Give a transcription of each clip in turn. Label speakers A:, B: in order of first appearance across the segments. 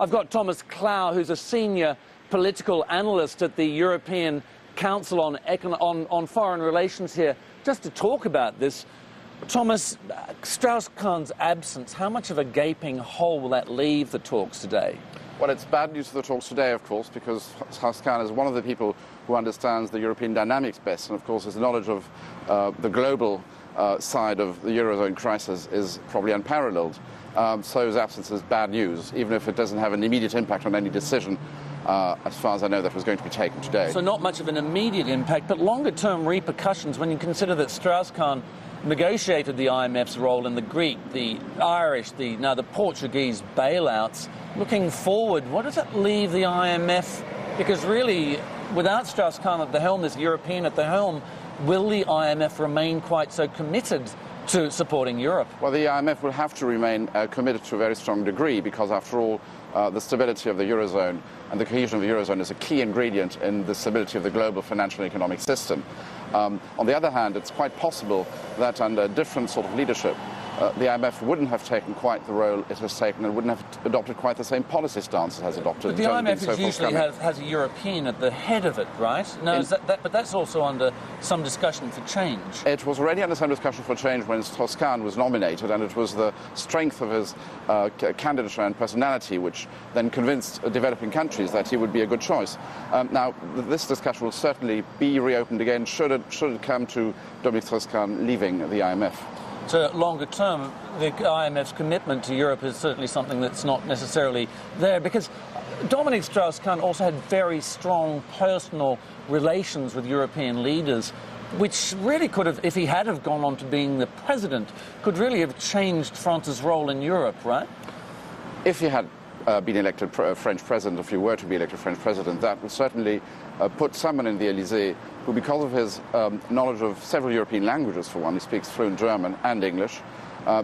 A: I've got Thomas Klau, who's a senior political analyst at the European Council on Foreign Relations here, just to talk about this. Thomas, Strauss-Kahn's absence, how much of a gaping hole will that leave the talks today?
B: Well, it's bad news for the talks today, of course, because Strauss-Kahn is one of the people who understands the European dynamics best, and of course his knowledge of the global side of the Eurozone crisis is probably unparalleled. So his absence is bad news, even if it doesn't have an immediate impact on any decision, as far as I know, that was going to be taken today.
A: So not much of an immediate impact, but longer-term repercussions when you consider that Strauss-Kahn negotiated the IMF's role in the Greek, the Irish, now the Portuguese bailouts. Looking forward, what does it leave the IMF? Because really, without Strauss-Kahn at the helm, this European at the helm, will the IMF remain quite so committed to supporting Europe?
B: Well, the IMF will have to remain committed to a very strong degree because, after all, the stability of the Eurozone and the cohesion of the Eurozone is a key ingredient in the stability of the global financial and economic system. On the other hand, it's quite possible that under a different sort of leadership, the IMF wouldn't have taken quite the role it has taken and wouldn't have adopted quite the same policy stance it has adopted.
A: But the IMF usually has a European at the head of it, right? No, but that's also under some discussion for change.
B: It was already under some discussion for change when Strauss-Kahn was nominated, and it was the strength of his candidature and personality which then convinced developing countries that he would be a good choice. Now, this discussion will certainly be reopened again should it come to Dominique Strauss-Kahn leaving the IMF.
A: So longer term, the IMF's commitment to Europe is certainly something that's not necessarily there, because Dominique Strauss-Kahn also had very strong personal relations with European leaders, which really could have, if he had have gone on to being the president, could really have changed France's role in Europe, right?
B: If he had been elected French president, if he were to be elected French president, that would certainly put someone in the Élysée who, because of his knowledge of several European languages, for one, he speaks fluent German and English,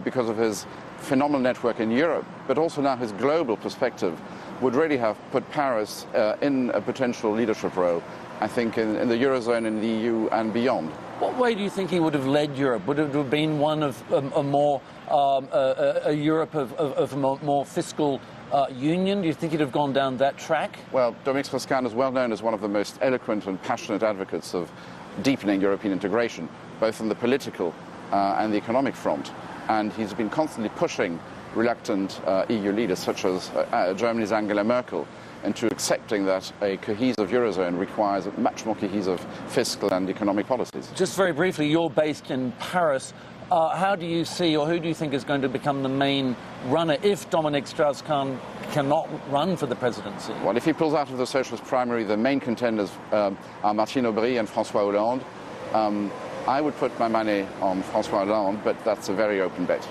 B: because of his phenomenal network in Europe, but also now his global perspective, would really have put Paris in a potential leadership role, I think, in the Eurozone, in the EU and beyond.
A: What way do you think he would have led Europe? Would it have been one of a Europe of more fiscal union? Do you think he'd have gone down that track?
B: Well, Dominique Strauss-Kahn is well known as one of the most eloquent and passionate advocates of deepening European integration, both on the political and the economic front. And he's been constantly pushing reluctant EU leaders, such as Germany's Angela Merkel, into accepting that a cohesive Eurozone requires much more cohesive fiscal and economic policies.
A: Just very briefly, you're based in Paris. How do you see, or who do you think is going to become the main runner if Dominique Strauss-Kahn cannot run for the presidency?
B: Well, if he pulls out of the socialist primary, the main contenders are Martine Aubry and François Hollande. I would put my money on François Hollande, but that's a very open bet.